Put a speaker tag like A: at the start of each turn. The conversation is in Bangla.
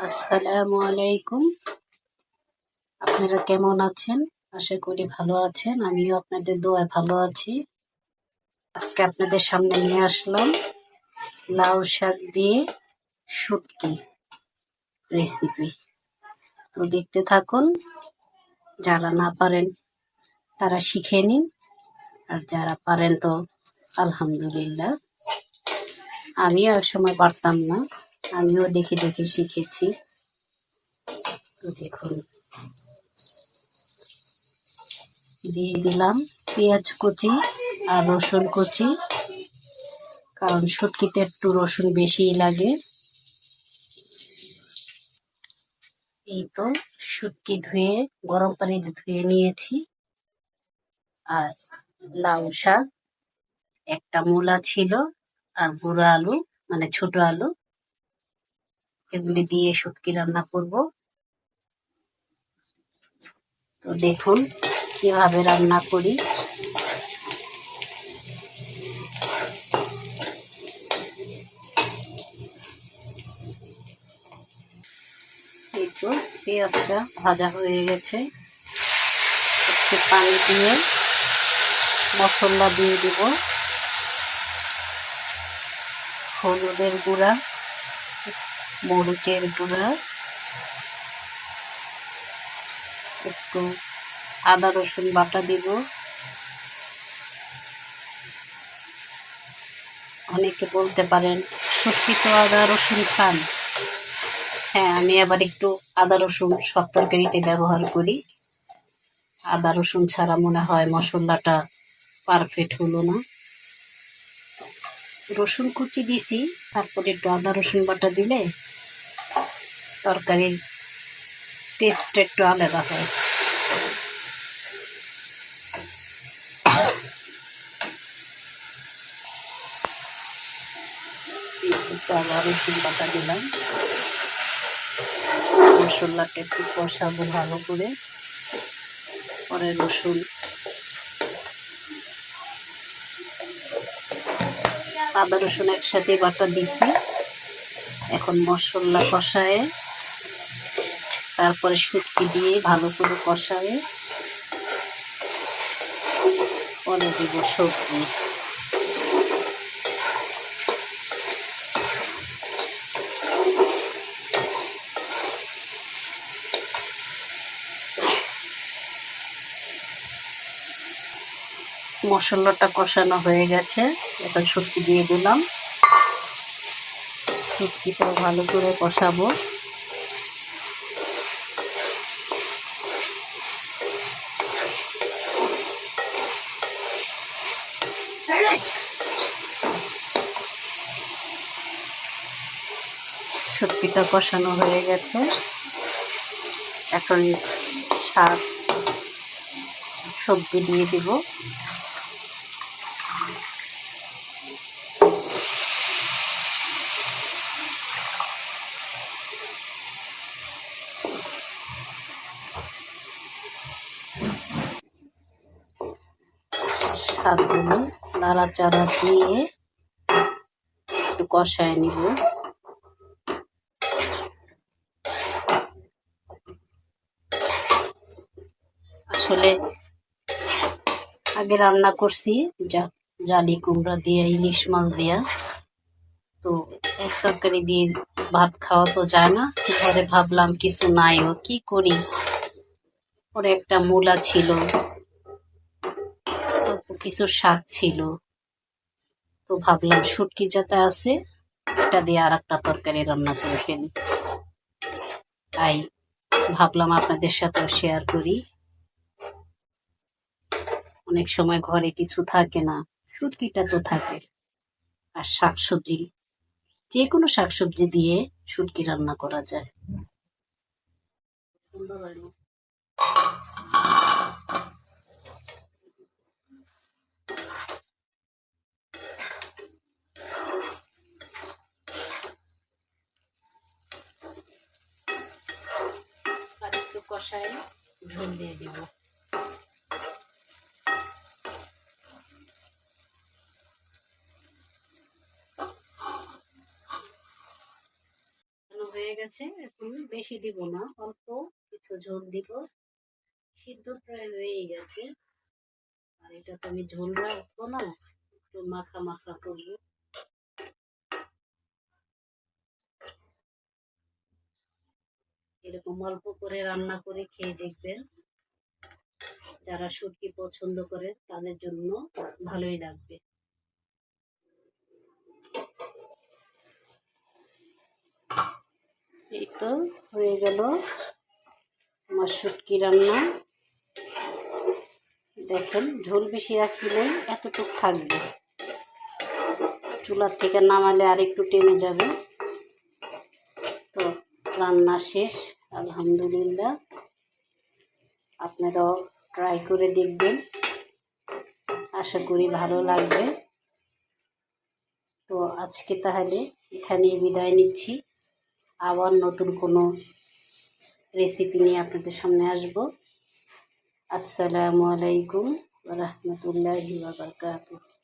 A: আসসালামু আলাইকুম। আপনারা কেমন আছেন? আশা করি ভালো আছেন। আমিও আপনাদের দোয়ায় ভালো আছি। আজকে আপনাদের সামনে নিয়ে আসলাম লাউ শাক দিয়ে শুটকি রেসিপি। তো দেখতে থাকুন। যারা না পারেন তারা শিখে নিন, আর যারা পারেন তো আলহামদুলিল্লাহ। আমিও এক সময় পারতাম না, আমিও দেখে দেখে শিখেছি। তো দেখুন, দিয়ে দিলাম পেঁয়াজ কুচি আর রসুন কুচি, কারণ শুটকিতে একটু রসুন বেশিই লাগে। এই তো শুটকি ধুয়ে গরম পানিতে ধুয়ে নিয়েছি। আর লাউ শাক, একটা মূলা ছিল, আর গুঁড়ো আলু মানে ছোট আলু, এগুলি দিয়ে শুটকি রান্না করব। তো দেখুন কিভাবে রান্না করি। এই তো পেঁয়াজটা ভাজা হয়ে গেছে। একটু পানি দিয়ে মশলা দিয়ে দিব। হলুদের গুঁড়া, মরিচের গুঁড়া, একটু আদা রসুন বাটা দিব। অনেকে বলতে পারেন শুটকি তো আদা রসুন খান। হ্যাঁ, আমি আবার একটু আদা রসুন সব তরকারিতে ব্যবহার করি। আদা রসুন ছাড়া মনে হয় মশলাটা পারফেক্ট হলো না। রসুন কুচি দিছি, তারপরে একটু আদা রসুন বাটা দিলে তরকারির টেস্ট একটু আলাদা হয়। একটু আদা রসুন বাটা দিলাম। মশলাটা একটু কষাবো ভালো করে। পরে রসুন আদা রসুন একসাথে বাটা দিছি। এখন মশলা কষায়ে তারপরে শুটকি দিয়ে ভালো করে কষায়ে পরে দিব সবজি। মশলাটা কষানো হয়ে গেছে, এখন শুটকি দিয়ে দিলাম। শুটকিটাও ভালো করে কষাবো। শুটকিটা কষানো হয়ে গেছে, এখন শাক সবজি দিয়ে দিব। শাকগুলো নাড়াচাড়া দিয়ে একটু কষায় নিব। আসলে আগে রান্না করছি জালি কুমড়া দিয়ে, ইলিশ মাছ দিয়া, তো এক তরকারি দিয়ে ভাত খাওয়া তো যায় না। ঘরে ভাবলাম কিছু নাই, ও কি করি। পরে একটা মূলা ছিল, কিছু শাক ছিল, তো ভাবলাম শুটকি যাতে আছে এটা দিয়ে আর একটা তরকারি রান্না করে ফেলি। তাই ভাবলাম আপনাদের সাথেও শেয়ার করি। অনেক সময় ঘরে কিছু থাকে না, শুটকিটা তো থাকে। আর শাকসবজি, যে কোনো শাকসবজি দিয়ে শুটকি রান্না করা যায়। সুন্দর হলো। আর একটু কষায় ঝোল দিয়ে দিব। হয়ে গেছে, এখন বেশি দিব না, অল্প কিছু ঝোল দিব। সিদ্ধ প্রায় হয়ে গেছে। আর এটা তো আমি ঝোল রাখবো না, একটু মাখা মাখা করবো। এরকম অল্প করে রান্না করে খেয়ে দেখবেন। যারা শুটকি পছন্দ করে তাদের জন্য ভালোই লাগবে। এই তো হয়ে গেল আমার শুটকি রান্না। দেখেন ঝোল বেশি রাখিলে এতটুক থাকবে, চুলার থেকে নামালে আর একটু টেনে যাবে। তো রান্না শেষ, আলহামদুলিল্লাহ। আপনারাও ট্রাই করে দেখবেন, আশা করি ভালো লাগবে। তো আজকে তাহলে এখানেই বিদায় নিচ্ছি। আবার নতুন কোনো রেসিপি নিয়ে আপনাদের সামনে আসব। আসসালামু আলাইকুম ওয়া রাহমাতুল্লাহি ওয়া বারাকাতুহু।